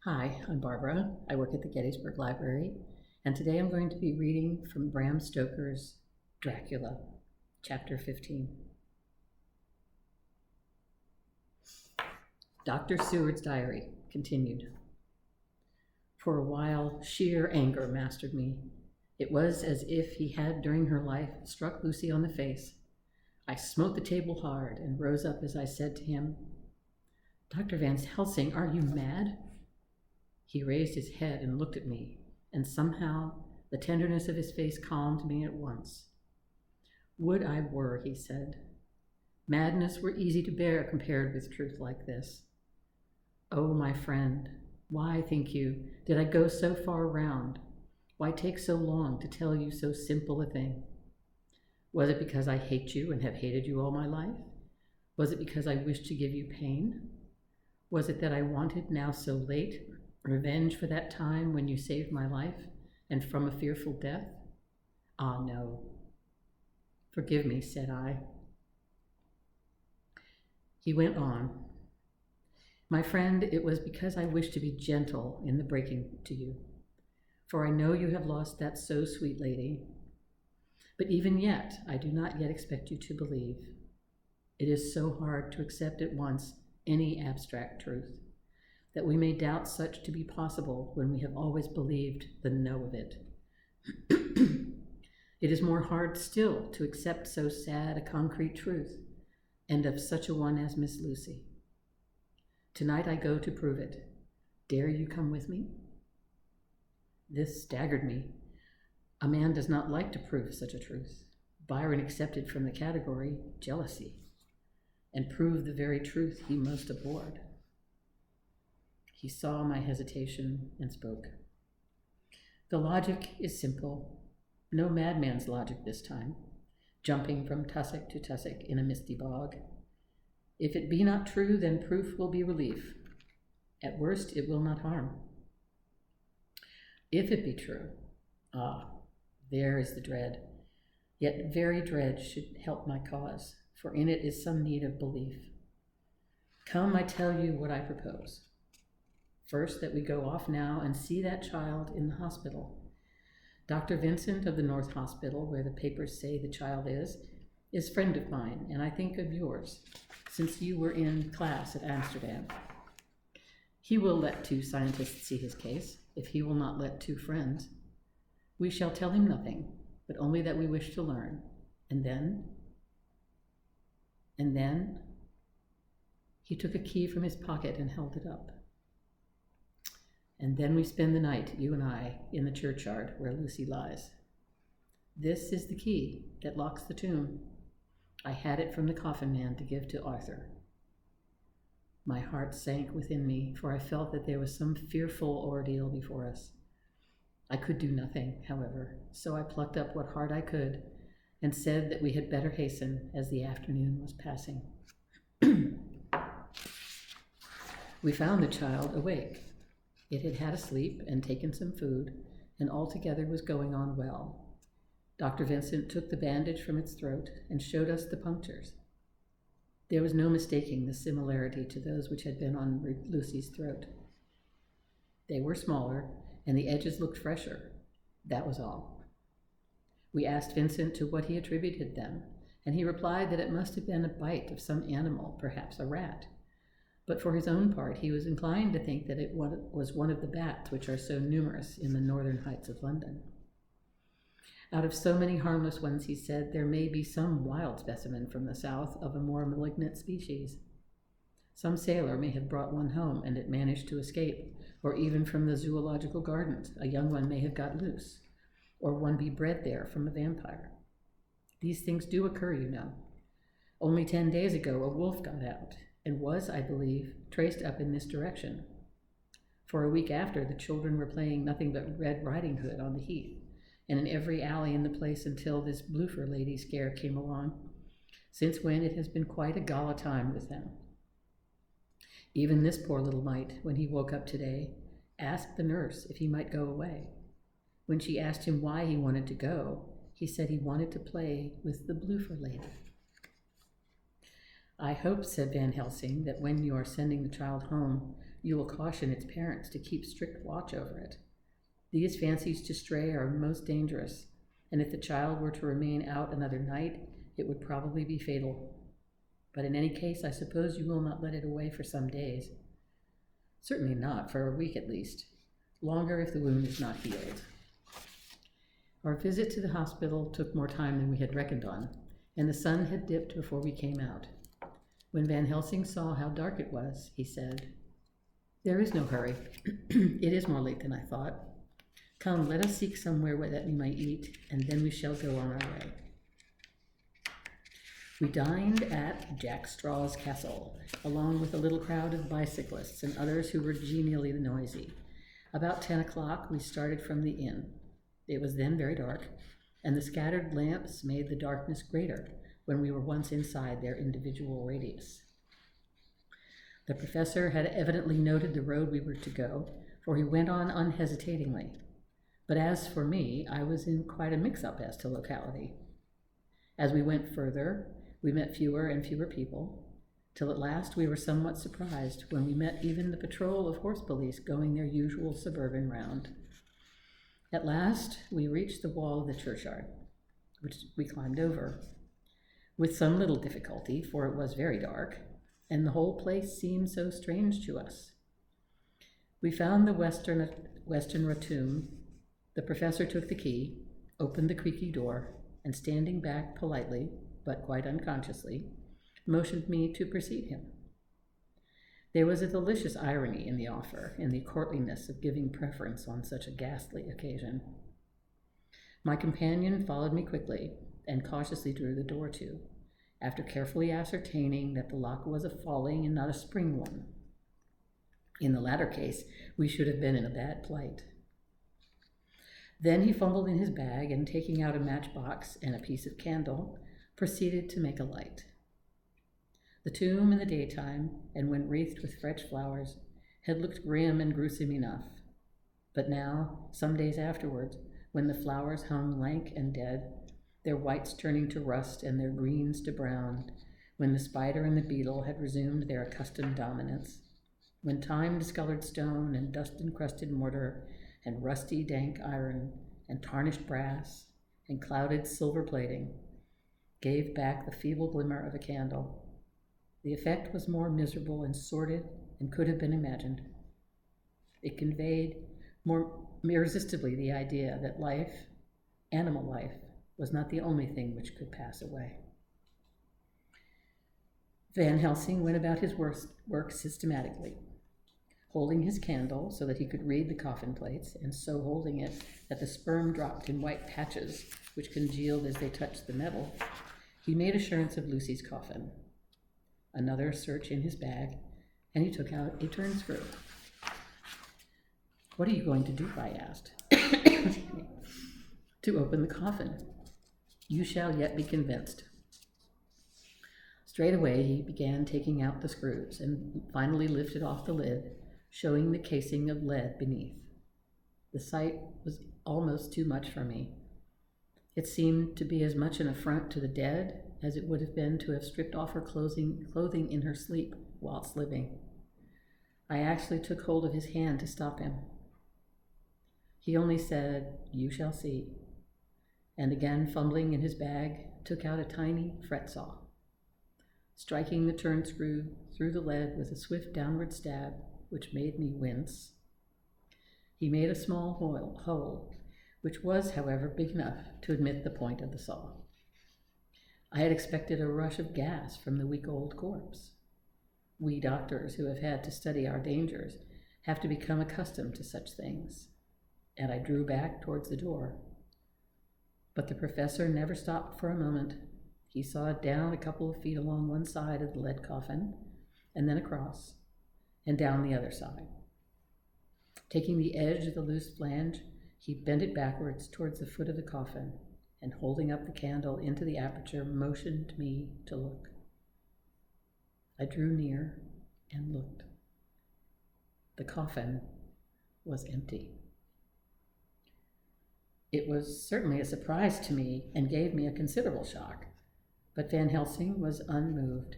Hi, I'm Barbara. I work at the Gettysburg Library, and today I'm going to be reading from Bram Stoker's Dracula, Chapter 15. Dr. Seward's diary continued. For a while, sheer anger mastered me. It was as if he had, during her life, struck Lucy on the face. I smote the table hard and rose up as I said to him, "Dr. Van Helsing, are you mad?" He raised his head and looked at me, and somehow the tenderness of his face calmed me at once. "Would I were," he said. "Madness were easy to bear compared with truth like this. Oh, my friend, why, think you, did I go so far round? Why take so long to tell you so simple a thing? Was it because I hate you and have hated you all my life? Was it because I wished to give you pain? Was it that I wanted, now so late, revenge for that time when you saved my life and from a fearful death? Ah, no. Forgive me," said I. He went on. "My friend, it was because I wished to be gentle in the breaking to you, for I know you have lost that so sweet lady. But even yet, I do not yet expect you to believe. It is so hard to accept at once any abstract truth, that we may doubt such to be possible when we have always believed the no of it. It is more hard still to accept so sad a concrete truth, and of such a one as Miss Lucy. Tonight I go to prove it. Dare you come with me?" This staggered me. A man does not like to prove such a truth. Byron accepted from the category jealousy, and proved the very truth he most abhorred. He saw my hesitation and spoke. "The logic is simple. No madman's logic this time, jumping from tussock to tussock in a misty bog. If it be not true, then proof will be relief. At worst, it will not harm. If it be true, there is the dread. Yet very dread should help my cause, for in it is some need of belief. Come, I tell you what I propose. First, that we go off now and see that child in the hospital. Dr. Vincent of the North Hospital, where the papers say the child is friend of mine, and I think of yours, since you were in class at Amsterdam. He will let 2 scientists see his case, if he will not let 2 friends. We shall tell him nothing, but only that we wish to learn. And then, he took a key from his pocket and held it up. And then we spend the night, you and I, in the churchyard where Lucy lies. This is the key that locks the tomb. I had it from the coffin man to give to Arthur." My heart sank within me, for I felt that there was some fearful ordeal before us. I could do nothing, however, so I plucked up what heart I could and said that we had better hasten, as the afternoon was passing. We found the child awake. It had had a sleep and taken some food, and altogether was going on well. Dr. Vincent took the bandage from its throat and showed us the punctures. There was no mistaking the similarity to those which had been on Lucy's throat. They were smaller, and the edges looked fresher. That was all. We asked Vincent to what he attributed them, and he replied that it must have been a bite of some animal, perhaps a rat. But for his own part, he was inclined to think that it was one of the bats which are so numerous in the northern heights of London. Out of so many harmless ones, he said, there may be some wild specimen from the south of a more malignant species. Some sailor may have brought one home and it managed to escape, or even from the zoological gardens, a young one may have got loose, or one be bred there from a vampire. These things do occur, you know. Only 10 days ago, a wolf got out, and was, I believe, traced up in this direction. For a week after, the children were playing nothing but Red Riding Hood on the heath, and in every alley in the place until this Bloofer lady scare came along, since when it has been quite a gala time with them. Even this poor little mite, when he woke up today, asked the nurse if he might go away. When she asked him why he wanted to go, he said he wanted to play with the Bloofer lady. I hope, said Van Helsing, that when you are sending the child home, you will caution its parents to keep strict watch over it. These fancies to stray are most dangerous, and if the child were to remain out another night, it would probably be fatal. But in any case, I suppose you will not let it away for some days. Certainly not, for a week at least. Longer if the wound is not healed. Our visit to the hospital took more time than we had reckoned on, and the sun had dipped before we came out. When Van Helsing saw how dark it was, he said, "There is no hurry. It is more late than I thought. Come, let us seek somewhere that we might eat, and then we shall go on our way." We dined at Jack Straw's Castle, along with a little crowd of bicyclists and others who were genially noisy. About 10 o'clock, we started from the inn. It was then very dark, and the scattered lamps made the darkness greater when we were once inside their individual radius. The professor had evidently noted the road we were to go, for he went on unhesitatingly. But as for me, I was in quite a mix-up as to locality. As we went further, we met fewer and fewer people, till at last we were somewhat surprised when we met even the patrol of horse police going their usual suburban round. At last, we reached the wall of the churchyard, which we climbed over, with some little difficulty, for it was very dark, and the whole place seemed so strange to us. We found the western rotunda. The professor took the key, opened the creaky door, and standing back politely, but quite unconsciously, motioned me to precede him. There was a delicious irony in the offer, in the courtliness of giving preference on such a ghastly occasion. My companion followed me quickly, and cautiously drew the door to, after carefully ascertaining that the lock was a falling and not a spring one. In the latter case, we should have been in a bad plight. Then he fumbled in his bag, and taking out a matchbox and a piece of candle, proceeded to make a light. The tomb in the daytime, and when wreathed with fresh flowers, had looked grim and gruesome enough. But now, some days afterwards, when the flowers hung lank and dead, their whites turning to rust and their greens to brown, when the spider and the beetle had resumed their accustomed dominance, when time-discolored stone and dust-encrusted mortar and rusty, dank iron and tarnished brass and clouded silver plating gave back the feeble glimmer of a candle, the effect was more miserable and sordid than could have been imagined. It conveyed more irresistibly the idea that life, animal life, was not the only thing which could pass away. Van Helsing went about his work systematically, holding his candle so that he could read the coffin plates, and so holding it that the sperm dropped in white patches which congealed as they touched the metal. He made assurance of Lucy's coffin. Another search in his bag, and he took out a turn screw. "What are you going to do?" I asked. "To open the coffin. You shall yet be convinced." Straight away he began taking out the screws, and finally lifted off the lid, showing the casing of lead beneath. The sight was almost too much for me. It seemed to be as much an affront to the dead as it would have been to have stripped off her clothing in her sleep whilst living. I actually took hold of his hand to stop him. He only said, "You shall see," and again fumbling in his bag, took out a tiny fret saw. Striking the turn screw through the lead with a swift downward stab, which made me wince, he made a small hole, which was, however, big enough to admit the point of the saw. I had expected a rush of gas from the weak old corpse. We doctors who have had to study our dangers have to become accustomed to such things, and I drew back towards the door. But the professor never stopped for a moment. He sawed down a couple of feet along one side of the lead coffin, and then across, and down the other side. Taking the edge of the loose flange, he bent it backwards towards the foot of the coffin, and holding up the candle into the aperture, motioned me to look. I drew near and looked. The coffin was empty. It was certainly a surprise to me and gave me a considerable shock, but Van Helsing was unmoved.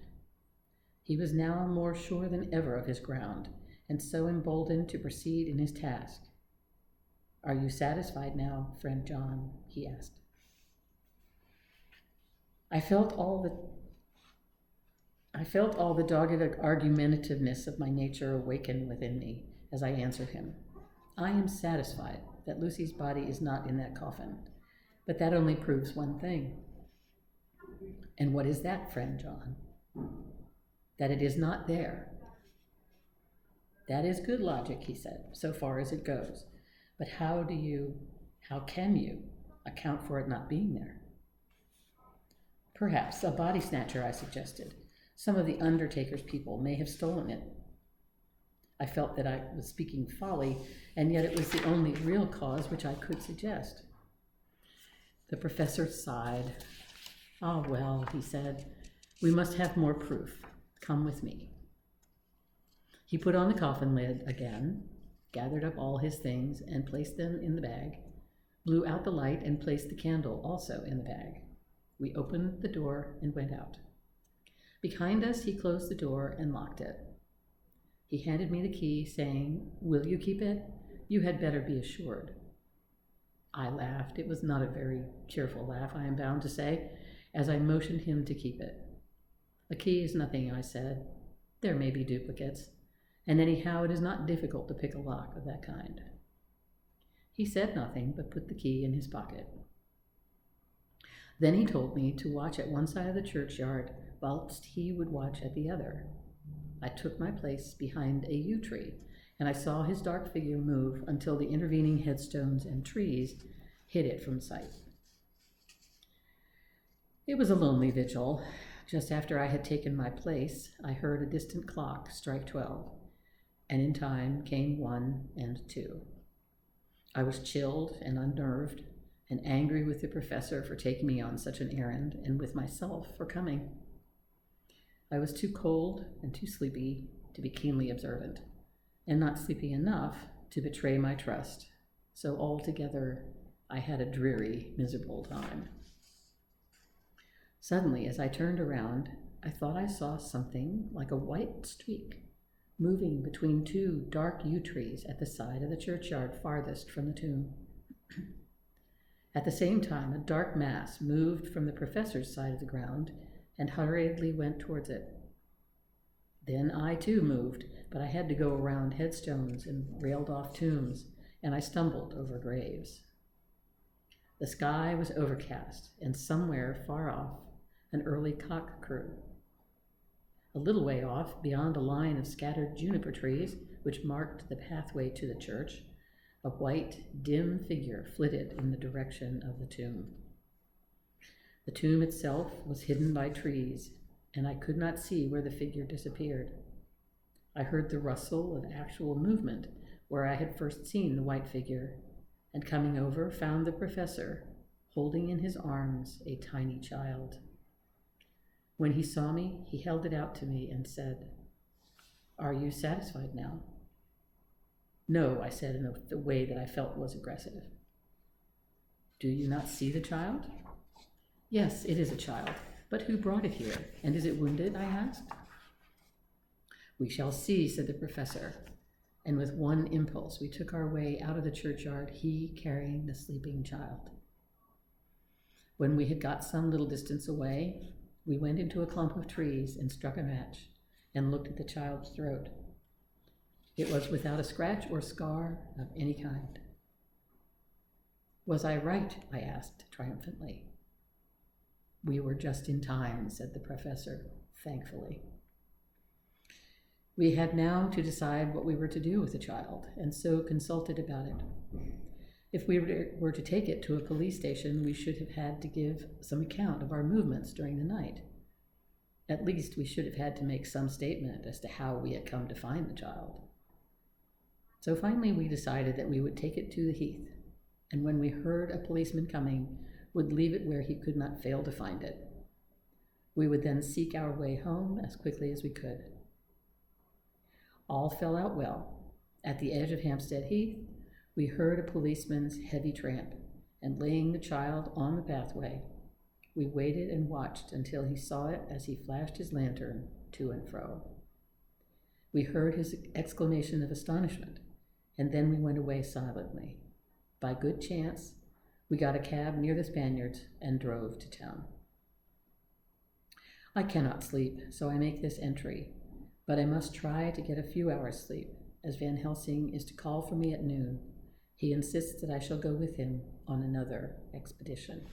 He was now more sure than ever of his ground, and so emboldened to proceed in his task. "Are you satisfied now, friend John?" he asked. I felt all the dogged argumentativeness of my nature awaken within me as I answered him. I am satisfied that Lucy's body is not in that coffin, but that only proves one thing. And what is that, friend John? That it is not there. That is good logic, he said, so far as it goes. But how can you account for it not being there? Perhaps a body snatcher, I suggested. Some of the undertaker's people may have stolen it. I felt that I was speaking folly, and yet it was the only real cause which I could suggest. The professor sighed. "Ah, well," he said, "we must have more proof. Come with me." He put on the coffin lid again, gathered up all his things and placed them in the bag, blew out the light and placed the candle also in the bag. We opened the door and went out. Behind us, he closed the door and locked it. He handed me the key, saying, "Will you keep it? You had better be assured." I laughed. It was not a very cheerful laugh, I am bound to say, as I motioned him to keep it. "A key is nothing," I said. "There may be duplicates, and anyhow it is not difficult to pick a lock of that kind." He said nothing, but put the key in his pocket. Then he told me to watch at one side of the churchyard, whilst he would watch at the other. I took my place behind a yew tree, and I saw his dark figure move until the intervening headstones and trees hid it from sight. It was a lonely vigil. Just after I had taken my place, I heard a distant clock strike 12, and in time came 1 and 2. I was chilled and unnerved, and angry with the professor for taking me on such an errand, and with myself for coming. I was too cold and too sleepy to be keenly observant, and not sleepy enough to betray my trust, so altogether I had a dreary, miserable time. Suddenly, as I turned around, I thought I saw something like a white streak moving between 2 dark yew trees at the side of the churchyard farthest from the tomb. At the same time, a dark mass moved from the professor's side of the ground and hurriedly went towards it. Then I too moved, but I had to go around headstones and railed-off tombs, and I stumbled over graves. The sky was overcast, and somewhere far off, an early cock crew. A little way off, beyond a line of scattered juniper trees, which marked the pathway to the church, a white, dim figure flitted in the direction of the tomb. The tomb itself was hidden by trees, and I could not see where the figure disappeared. I heard the rustle of actual movement where I had first seen the white figure, and coming over, found the professor holding in his arms a tiny child. When he saw me, he held it out to me and said, "Are you satisfied now?" "No," I said in a way that I felt was aggressive. "Do you not see the child?" "Yes, it is a child, but who brought it here, and is it wounded?" I asked. "We shall see," said the professor, and with one impulse we took our way out of the churchyard, he carrying the sleeping child. When we had got some little distance away, we went into a clump of trees and struck a match and looked at the child's throat. It was without a scratch or scar of any kind. "Was I right?" I asked triumphantly. "We were just in time," said the professor, thankfully. We had now to decide what we were to do with the child, and so consulted about it. If we were to take it to a police station, we should have had to give some account of our movements during the night. At least we should have had to make some statement as to how we had come to find the child. So finally we decided that we would take it to the heath, and when we heard a policeman coming, would leave it where he could not fail to find it. We would then seek our way home as quickly as we could. All fell out well. At the edge of Hampstead Heath, we heard a policeman's heavy tramp, and laying the child on the pathway, we waited and watched until he saw it as he flashed his lantern to and fro. We heard his exclamation of astonishment, and then we went away silently. By good chance, we got a cab near the Spaniards and drove to town. I cannot sleep, so I make this entry, but I must try to get a few hours' sleep, as Van Helsing is to call for me at noon. He insists that I shall go with him on another expedition.